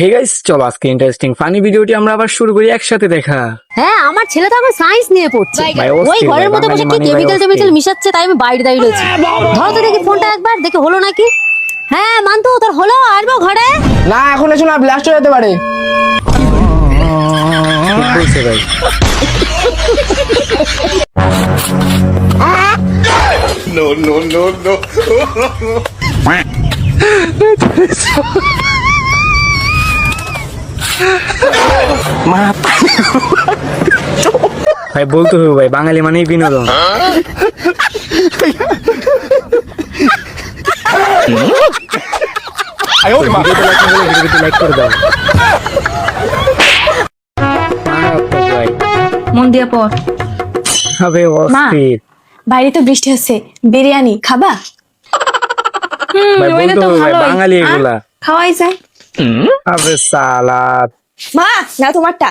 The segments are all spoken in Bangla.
হে গাইস, চলো আজকে ইন্টারেস্টিং ফানি ভিডিওটি আমরা আবার শুরু করি একসাথে দেখা। হ্যাঁ, আমার ছেলে তো আবার সায়েন্স নিয়ে পড়ছে। ভাই, ওই অস্থির ঘরের ভাই, মধ্যে বসে কি বাঙালি কেমিক্যাল মানেই টেমিক্যাল অস্থির। মিশাচ্ছে, তাই আমি বাইরে দাঁড়িয়ে রয়েছি। ধরো তো দেখি ফোনটা একবার, দেখে হলো নাকি। হ্যাঁ মান্তু, তোর হলো? আসবো ঘরে? না এখন এসো না, ব্লাস্ট হয়ে যেতে পারে। ঠিক বলছে ভাই। No, no, no, no. ভাই বলতে হবে ভাই, বাঙালি মানেই বিনোদন। ভিডিওতে লাইক করে দাও। মারাত্মক ভাই। মন দিয়া পর। হবে অস্থির। বাইরে তো বৃষ্টি হচ্ছে, বিরিয়ানি খাবা? ভাই বলতে হবে ভাই, বাঙালি এগুলা। খাওয়াই যায়। হবে সালাদ। মা না তোমারটা।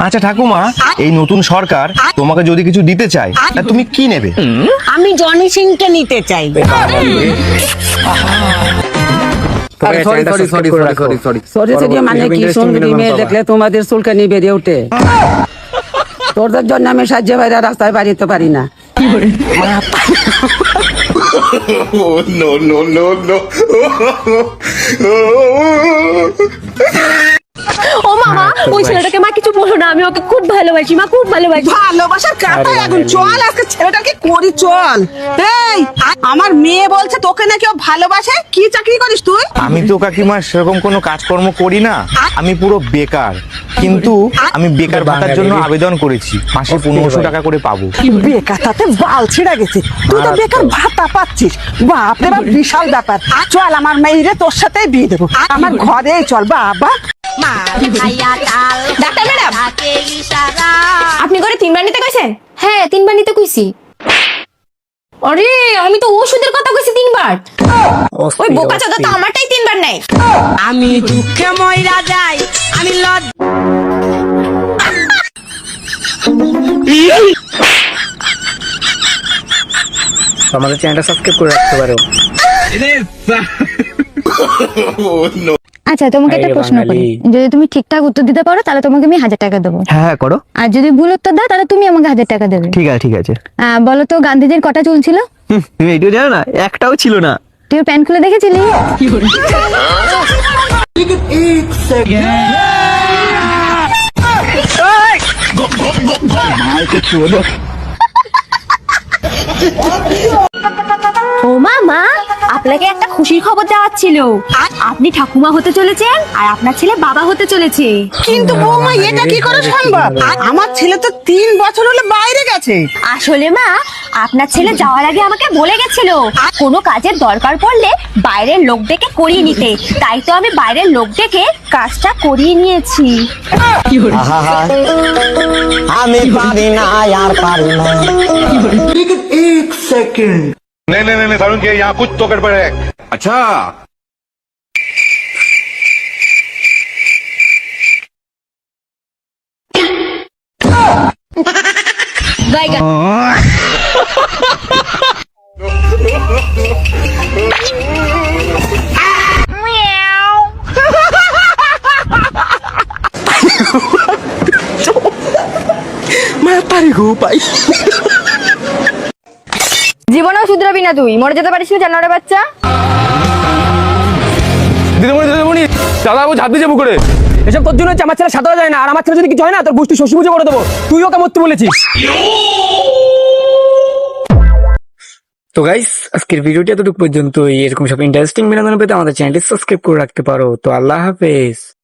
আচ্ছা ঠাকুমা, এই নতুন সরকার তোমাকে যদি কিছু দিতে চায় তা তুমি কি নেবে? আমি জনি সিংকে নিতে চাই। সরি মানে কি? সুন্দরী মেয়ে দেখলে তোমাদের চুলকানি বেরিয়ে ওঠে। তোদের জন্য আমি সাহায্য বাইরে রাস্তায় বাড়িতে পারি না। Oh, no, no, no, no. ও মামা, ওই ছেলেটাকে মা কিছু বলো না, আমি ওকে খুব ভালোবাসি, মা খুব ভালোবাসি। ভালোবাসার কাটা এখন চল, আজকে ছেলেটাকে করি চল। এই আমার মেয়ে বলছে তোকে নাকি ও ভালোবাসে। কি চাকরি করিস তুই? আমি তো কাকিমা সেরকম কোনো কাজকর্ম করি না, আমি পুরো বেকার। কিন্তু আমি বেকার ভাতার জন্য আবেদন করেছি, মাসে 1500 টাকা করে পাবো। বেকার তাতে বাল ছিঁড়া গেছে, তুই তো বেকার ভাতা পাচ্ছিস। বাপরে বাপ, বিশাল ব্যাপার। চল আমার মেয়েরে তোর সাথে বিয়ে দেবো, আমার ঘরেই চল বাবা। ডাক্তার ম্যাডাম, আপনি করে 3 বার নিতে কইছেন? হ্যাঁ 3 বার নিতে কইছি। আরে আমি তো ওষুধের কথা কইছি 3 বার। ওই বোকা চাচা তো আমারটাই 3 বার নেয়। আমি দুঃখে মইরা যাই, আমি আমাদের চ্যানেলটা সাবস্ক্রাইব করে রাখতে পারো। Oh, no. আচ্ছা তোমাকে একটা প্রশ্ন করি, যদি তুমি ঠিকঠাক উত্তর দিতে পারো তাহলে তোমাকে আমি 1000 টাকা দেবো। হ্যাঁ করো। আর যদি ভুল উত্তর দাও তাহলে তুমি আমাকে 1000 টাকা দেবে। ঠিক আছে ঠিক আছে। বলো তো গান্ধীজির কটা চুল ছিল? তুমি এটাও জানো না? একটাও ছিল না। তুই ওর প্যান্ট খুলে দেখেছিলি? ও মামা, আপনাকে একটা খুশির খবর দেওয়ার ছিল। আপনি ঠাকুমা হতে চলেছেন আর আপনার ছেলে বাবা হতে চলেছে। কিন্তু বৌমা এটা কি করে সম্ভব? আমার ছেলে তো 3 বছর হলো বাইরে গেছে। আসলে মা, আপনার ছেলে যাওয়ার আগে আমাকে বলে গেছিল কোনো কাজের দরকার পড়লে বাইরের লোক ডেকে করিয়ে নিতে। তাই তো আমি বাইরের লোক ডেকে কাজটা করিয়ে নিয়েছি। আমি পারি না আর পারি না। नहीं नहीं नहीं सारुण के यहाँ कुछ तो गड़बड़ है। अच्छा জীবনেও শুধরাবি না তুই, মরে যেতে পারিস না জানোয়ারের বাচ্চা। দিদিমণি দাদা ও ঝাঁপ দিয়ে পুকুরে। এসব তোর জন্য হচ্ছে, আমার ছেলে সাঁতারা যায় না। আর আমার ছেলে যদি কিছু হয় না, তোর গোষ্ঠী শশী পুজো করে দেবো। তুই ওকে মরতে বলেছিস। তো গাইস, আজকের ভিডিওটি এতটুকু পর্যন্তই। এরকম সব ইন্টারেস্টিং বিনোদন পেতে আমাদের চ্যানেলটি সাবস্ক্রাইব করে রাখতে পারো। তো আল্লাহ হাফেজ।